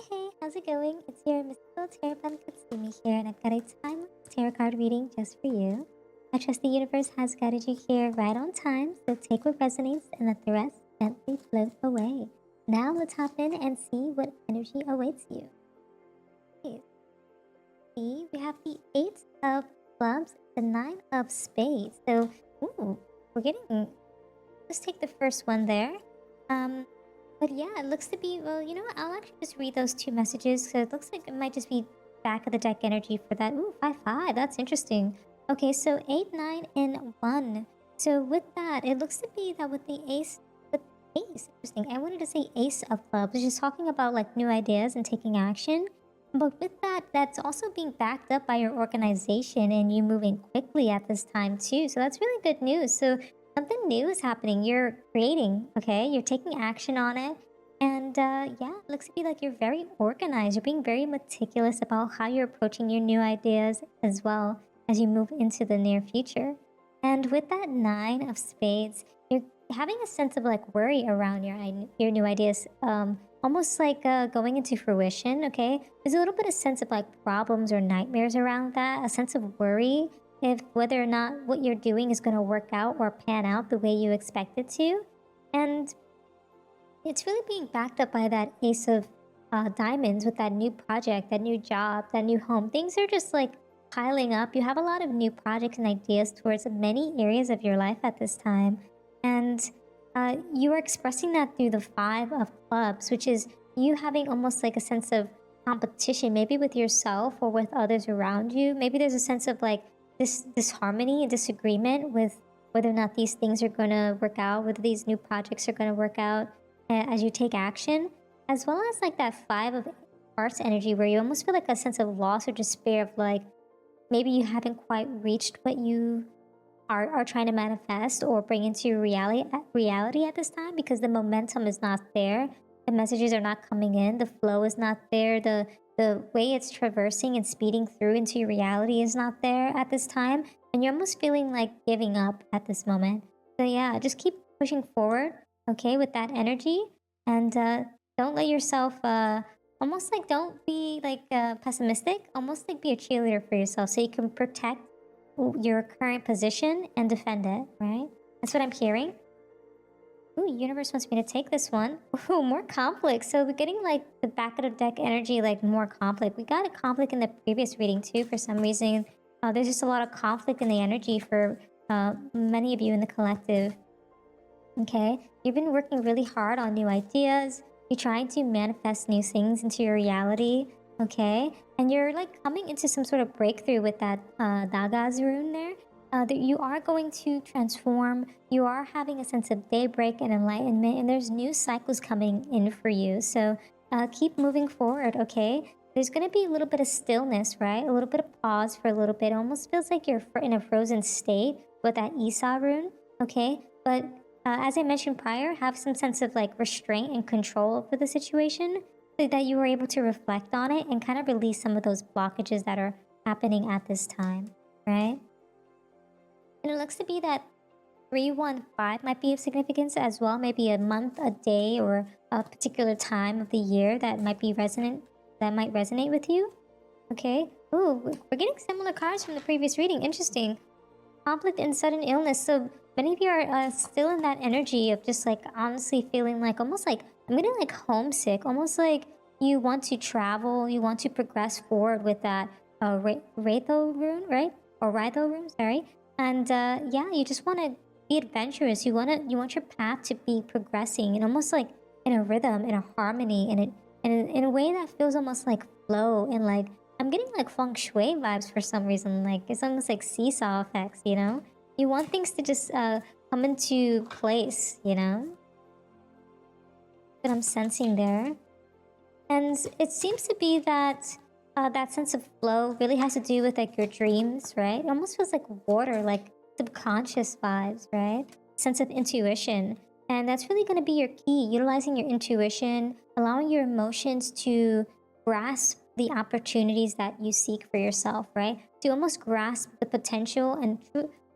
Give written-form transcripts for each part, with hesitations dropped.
Hey, how's it going? It's your mystical tarot Katsumi here, and I've got a timeless tarot card reading just for you. I trust the universe has guided you here right on time, so take what resonates and let the rest gently float away. Now let's hop in and see what energy awaits you. Okay, see, we have the Eight of Clubs, the Nine of Spades. So, we're getting. Let's take the first one there. But yeah, it looks to be, well, you know what? I'll actually just read those two messages. So it looks like it might just be back of the deck energy for that. Ooh, 5-5. That's interesting. Okay, so 8, 9, and 1. So with that, it looks to be that with the ace, interesting. I wanted to say ace of clubs, which is talking about like new ideas and taking action. But with that, that's also being backed up by your organization and you moving quickly at this time too. So that's really good news. So something new is happening. You're creating, okay? You're taking action on it. And yeah, it looks to be like you're very organized. You're being very meticulous about how you're approaching your new ideas as well as you move into the near future. And with that 9 of spades, you're having a sense of like worry around your new ideas. Almost like going into fruition, okay? There's a little bit of sense of like problems or nightmares around that, a sense of worry if whether or not what you're doing is going to work out or pan out the way you expect it to. And it's really being backed up by that ace of diamonds with that new project, that new job, that new home. Things are just like piling up. You have a lot of new projects and ideas towards many areas of your life at this time. And you are expressing that through the 5 of clubs, which is you having almost like a sense of competition, maybe with yourself or with others around you. Maybe there's a sense of like this disharmony and disagreement with whether or not these things are going to work out, whether these new projects are going to work out as you take action, as well as like that 5 of hearts energy where you almost feel like a sense of loss or despair of like maybe you haven't quite reached what you are trying to manifest or bring into your reality at this time, because the momentum is not there. The messages are not coming in. The flow is not there. The way it's traversing and speeding through into your reality is not there at this time. And you're almost feeling like giving up at this moment. So yeah, just keep pushing forward, okay, with that energy. And don't let yourself, almost like don't be like pessimistic. Almost like be a cheerleader for yourself so you can protect your current position and defend it, right? That's what I'm hearing. Ooh, universe wants me to take this one. Ooh, more conflict. So we're getting like the back of the deck energy, like more conflict. We got a conflict in the previous reading too for some reason. There's just a lot of conflict in the energy for many of you in the collective. Okay, you've been working really hard on new ideas. You're trying to manifest new things into your reality. Okay, and you're like coming into some sort of breakthrough with that Daga's rune there. That you are going to transform. You are having a sense of daybreak and enlightenment, and there's new cycles coming in for you. So keep moving forward, okay? There's going to be a little bit of stillness, right? A little bit of pause for a little bit. It almost feels like you're in a frozen state with that Esau rune, okay? But as I mentioned prior, have some sense of like restraint and control over the situation so that you were able to reflect on it and kind of release some of those blockages that are happening at this time, right? And it looks to be that 315 might be of significance as well. Maybe a month, a day, or a particular time of the year that might be resonant, that might resonate with you. Okay. Ooh, we're getting similar cards from the previous reading. Interesting. Conflict and sudden illness. So many of you are still in that energy of just like honestly feeling like almost like I'm getting like homesick, almost like you want to travel, you want to progress forward with that Wraitho rune, right? Or Wraitho rune, sorry. And yeah, you just want to be adventurous. You want your path to be progressing and almost like in a rhythm, in a harmony, in a way that feels almost like flow and like I'm getting like feng shui vibes for some reason. Like it's almost like seesaw effects, you know? You want things to just come into place, you know? That I'm sensing there. And it seems to be that that sense of flow really has to do with like your dreams, right? It almost feels like water, like subconscious vibes, right? Sense of intuition. And that's really going to be your key, utilizing your intuition, allowing your emotions to grasp the opportunities that you seek for yourself, right? To almost grasp the potential and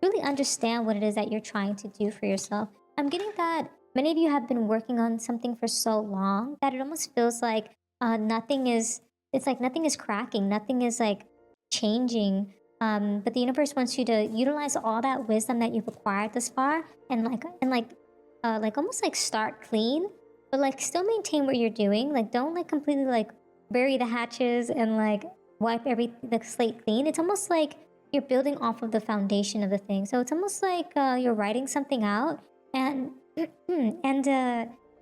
really understand what it is that you're trying to do for yourself. I'm getting that many of you have been working on something for so long that it almost feels like nothing is, it's like nothing is cracking, nothing is like changing. But the universe wants you to utilize all that wisdom that you've acquired thus far, and like almost like start clean, but like still maintain what you're doing. Like don't like completely like bury the hatches and like wipe the slate clean. It's almost like you're building off of the foundation of the thing. So it's almost like you're writing something out, and and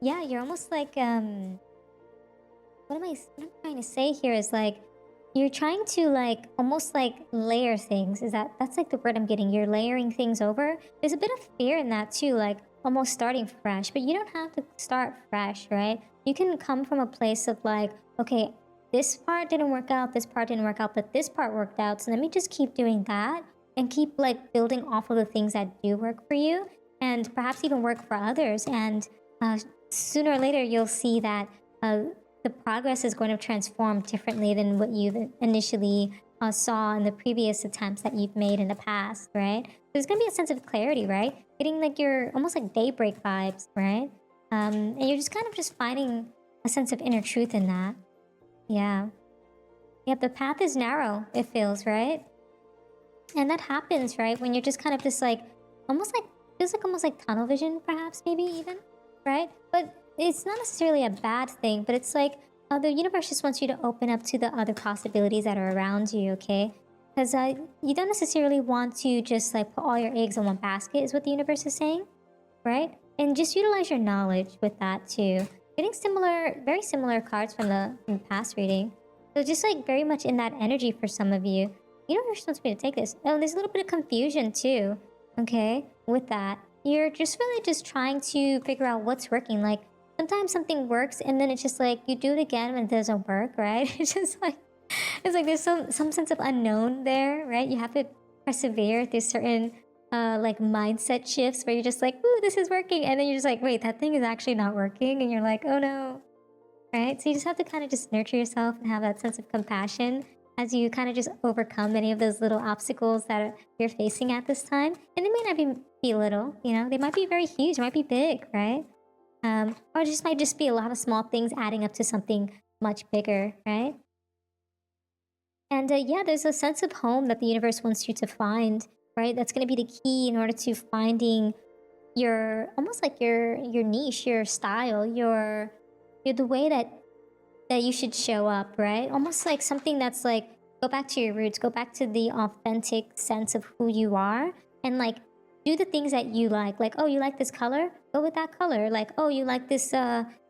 yeah, you're almost like what I'm trying to say here is like you're trying to like almost like layer things. That's like the word I'm getting? You're layering things over. There's a bit of fear in that too, like almost starting fresh, but you don't have to start fresh, right? You can come from a place of like, okay, this part didn't work out, this part didn't work out, but this part worked out. So let me just keep doing that and keep like building off of the things that do work for you and perhaps even work for others. And sooner or later, you'll see that the progress is going to transform differently than what you've initially saw in the previous attempts that you've made in the past, right? There's going to be a sense of clarity, right? Getting like your almost like daybreak vibes, right? And you're just kind of just finding a sense of inner truth in that. Yeah. Yep, the path is narrow, it feels, right? And that happens, right? When you're just kind of just like, almost like, feels like almost like tunnel vision, perhaps, maybe even, right? But it's not necessarily a bad thing, but it's like the universe just wants you to open up to the other possibilities that are around you, okay? Because you don't necessarily want to just like put all your eggs in one basket is what the universe is saying, right? And just utilize your knowledge with that too. Getting very similar cards from the past reading. So just like very much in that energy for some of you. The universe wants me to take this. Oh, there's a little bit of confusion too, okay? With that. You're just really just trying to figure out what's working. Like, sometimes something works and then it's just like you do it again and it doesn't work, right? It's just like there's some sense of unknown there, right? You have to persevere through certain like mindset shifts where you're just like, ooh, this is working, and then you're just like, wait, that thing is actually not working, and you're like, oh no, right? So you just have to kind of just nurture yourself and have that sense of compassion as you kind of just overcome many of those little obstacles that you're facing at this time. And they may not be little, you know, they might be very huge, they might be big, right? Or it just might just be a lot of small things adding up to something much bigger, right? And yeah, there's a sense of home that the universe wants you to find, right? That's going to be the key in order to finding your almost like your niche, your style, your the way that you should show up, right? Almost like something that's like go back to your roots, go back to the authentic sense of who you are, and like do the things that you like. Like, oh, you like this color? Go with that color. Like, oh, you like this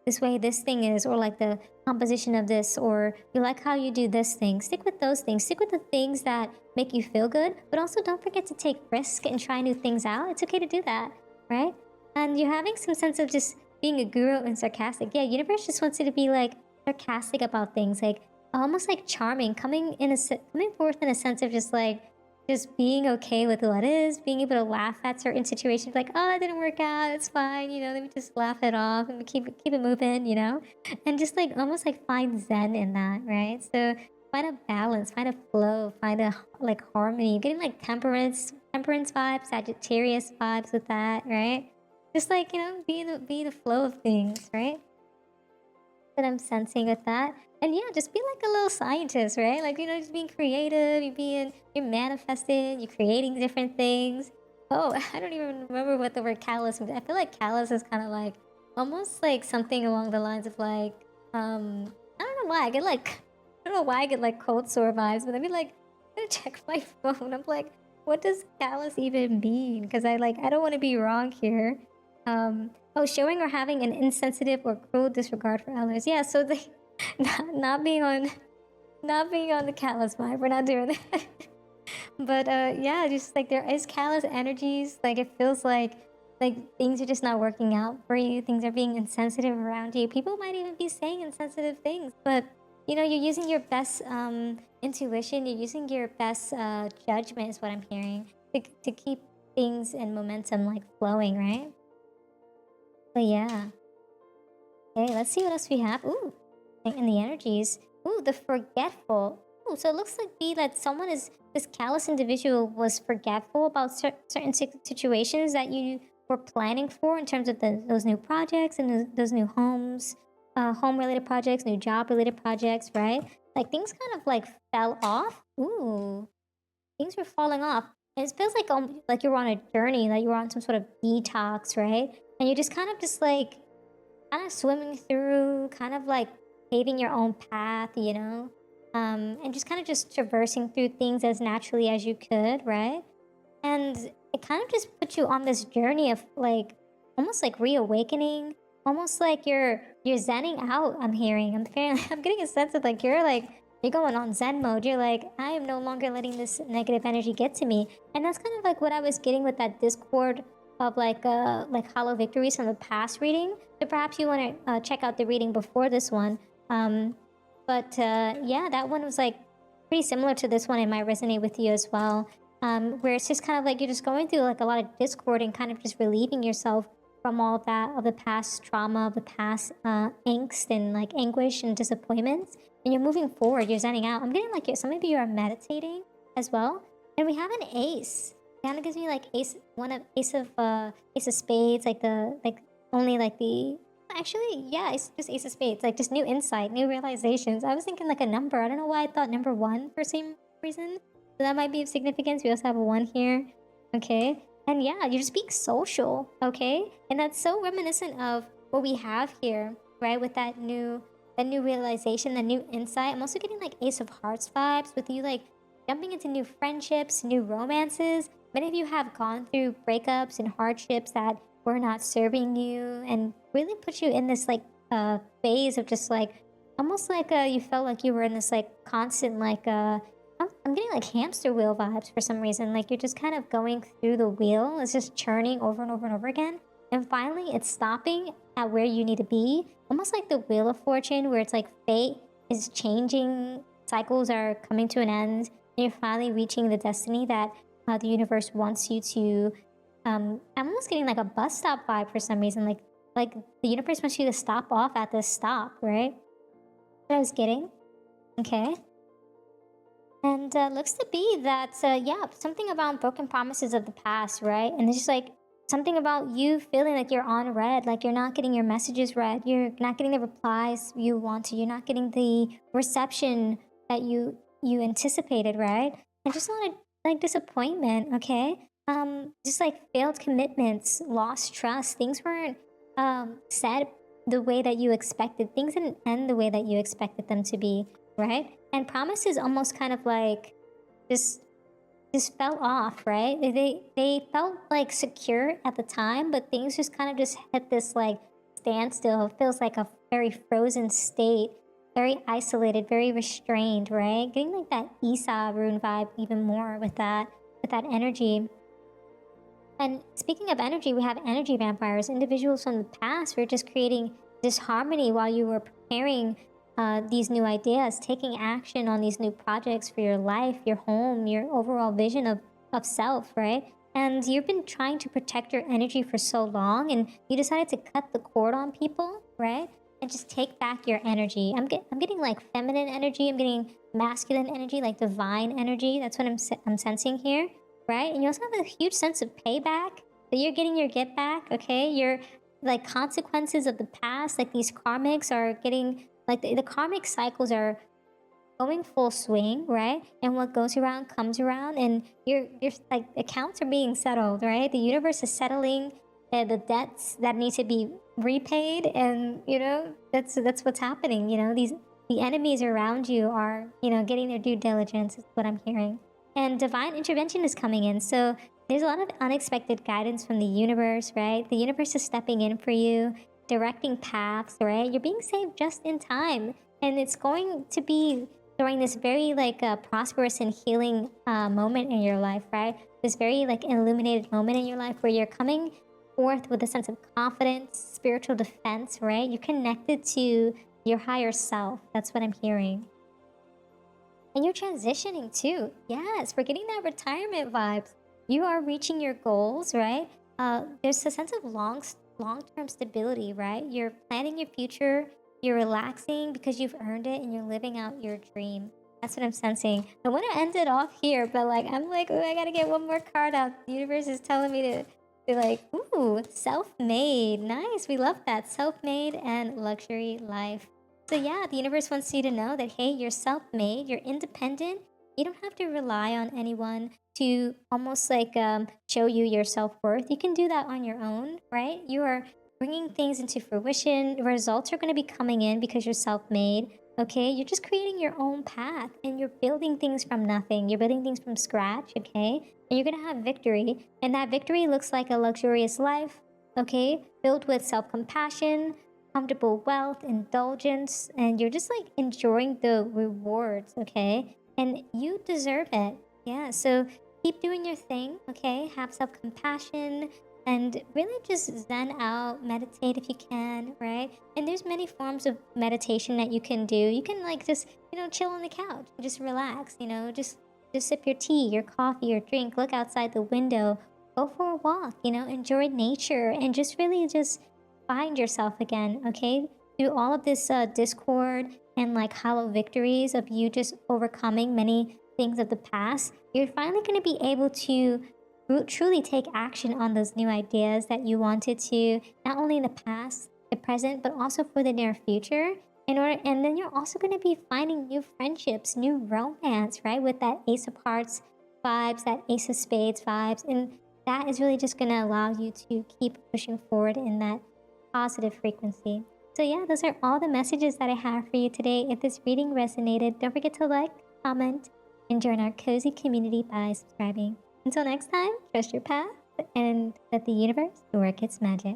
this way this thing is, or like the composition of this, or you like how you do this thing. Stick with those things. Stick with the things that make you feel good, but also don't forget to take risk and try new things out. It's okay to do that, right? And you're having some sense of just being a guru and sarcastic. Yeah, universe just wants you to be like sarcastic about things, like almost like charming, coming forth in a sense of just being okay with what is, being able to laugh at certain situations, like, oh, that didn't work out, it's fine, you know, let me just laugh it off and keep it moving, you know, and just like almost like find zen in that, right? So find a balance, find a flow, find a like harmony, getting like temperance vibes, Sagittarius vibes with that, right? Just like, you know, be the flow of things, right? That I'm sensing with that. And yeah, just be like a little scientist, right? Like, you know, just being creative, you're manifesting, you're creating different things. Oh, I don't even remember what the word callous means. I feel like callous is kind of like almost like something along the lines of like, I don't know why I don't know why I get like cold sore vibes, but I mean like, I'm gonna check my phone. I'm like, what does callous even mean? Because I don't want to be wrong here. Oh, showing or having an insensitive or cruel disregard for others. Yeah, so they not being on the callous vibe. We're not doing that. But yeah, just like there is callous energies. Like it feels like things are just not working out for you. Things are being insensitive around you. People might even be saying insensitive things, but you know, you're using your best intuition. You're using your best judgment, is what I'm hearing, to keep things and momentum like flowing, right? But yeah. Okay, let's see what else we have. Ooh, in the energies. Ooh, the forgetful. Ooh, so it looks like this callous individual was forgetful about certain situations that you were planning for in terms of those new projects and those new homes, home-related projects, new job-related projects, right? Like things kind of like fell off. Ooh, things were falling off. And it feels like you were on a journey, like you were on some sort of detox, right? And you just kind of swimming through, kind of like paving your own path, you know? And just kind of just traversing through things as naturally as you could, right? And it kind of just puts you on this journey of like almost like reawakening, almost like you're zenning out. I'm hearing, I'm feeling, I'm getting a sense of you're going on zen mode. You're like, I am no longer letting this negative energy get to me. And that's kind of like what I was getting with that discord of like hollow victories from the past reading. So perhaps you want to check out the reading before this one. Yeah, that one was like pretty similar to this one. It might resonate with you as well. Where it's just kind of like you're just going through like a lot of discord and kind of just relieving yourself from all of that, of the past trauma, of the past angst and like anguish and disappointments. And you're moving forward, you're zenning out. I'm getting like some of you are meditating as well. And we have an ace. It kind of gives me like ace of spades, actually, yeah, it's just ace of spades, like just new insight, new realizations. I was thinking like a number. I don't know why I thought number 1 for some reason. So that might be of significance. We also have a 1 here. Okay. And yeah, you just being social. Okay. And that's so reminiscent of what we have here, right? With that new realization, that new insight. I'm also getting like Ace of Hearts vibes with you like jumping into new friendships, new romances. Many of you have gone through breakups and hardships that were not serving you and really put you in this like phase of just like almost like you felt like you were in this like constant like I'm getting like hamster wheel vibes for some reason. Like you're just kind of going through the wheel. It's just churning over and over and over again. And finally, it's stopping at where you need to be. Almost like the Wheel of Fortune, where it's like fate is changing, cycles are coming to an end, and you're finally reaching the destiny that the universe wants you to. I'm almost getting like a bus stop vibe for some reason. Like the universe wants you to stop off at this stop, right? That's what I was getting. Okay. And looks to be that, yeah, something about broken promises of the past, right? And it's just like something about you feeling like you're on red, like you're not getting your messages read, you're not getting the replies you want to, you're not getting the reception that you anticipated, right? And just a lot of like disappointment, okay? Just like failed commitments, lost trust, things weren't said the way that you expected, things didn't end the way that you expected them to be, right? And promises almost kind of like just fell off, right? They felt like secure at the time, but things just kind of just hit this like standstill. It feels like a very frozen state, very isolated, very restrained, right? Getting like that Esau rune vibe even more with that energy. And speaking of energy, we have energy vampires, individuals from the past who are just creating disharmony while you were preparing these new ideas, taking action on these new projects for your life, your home, your overall vision of self, right? And you've been trying to protect your energy for so long, and you decided to cut the cord on people, right? And just take back your energy. I'm getting like feminine energy. I'm getting masculine energy, like divine energy. That's what I'm sensing here, right? And you also have a huge sense of payback, that you're getting your get back, okay? You're like consequences of the past, like these karmics are getting like the karmic cycles are going full swing, right? And what goes around comes around, and you're like accounts are being settled, right? The universe is settling the debts that need to be repaid, and you know that's what's happening. You know, the enemies around you are, you know, getting their due diligence is what I'm hearing, and divine intervention is coming in. So there's a lot of unexpected guidance from the universe, right? The universe is stepping in for you, directing paths, right? You're being saved just in time, and it's going to be during this very like prosperous and healing moment in your life, right? This very like illuminated moment in your life where you're coming forth with a sense of confidence, spiritual defense, right? You're connected to your higher self. That's what I'm hearing. And you're transitioning too. Yes, we're getting that retirement vibes. You are reaching your goals, right? There's a sense of long-term stability, right? You're planning your future, you're relaxing because you've earned it, and you're living out your dream. That's what I'm sensing. I want to end it off here, but like I'm like, oh, I gotta get one more card out. The universe is telling me Be like, ooh, self-made. Nice. We love that. Self-made and luxury life. So yeah, the universe wants you to know that, hey, you're self-made, you're independent. You don't have to rely on anyone to almost like show you your self-worth. You can do that on your own, right? You are bringing things into fruition. Results are going to be coming in because you're self-made. Okay, you're just creating your own path and you're building things from nothing. You're building things from scratch, okay? And you're gonna have victory. And that victory looks like a luxurious life, okay? Filled with self-compassion, comfortable wealth, indulgence, and you're just like enjoying the rewards, okay? And you deserve it. Yeah, so keep doing your thing, okay? Have self-compassion, and really just zen out, meditate if you can, right? And there's many forms of meditation that you can do. You can like just, chill on the couch and just relax, just sip your tea, your coffee, your drink, look outside the window, go for a walk, enjoy nature, and just really just find yourself again, okay? Through all of this discord and like hollow victories of you just overcoming many things of the past, you're finally going to be able to truly take action on those new ideas that you wanted to, not only in the past, the present, but also for the near future. And then you're also going to be finding new friendships, new romance, right? With that Ace of Hearts vibes, that Ace of Spades vibes. And that is really just going to allow you to keep pushing forward in that positive frequency. So yeah, those are all the messages that I have for you today. If this reading resonated, don't forget to like, comment, and join our cozy community by subscribing. Until next time, trust your path and let the universe work its magic.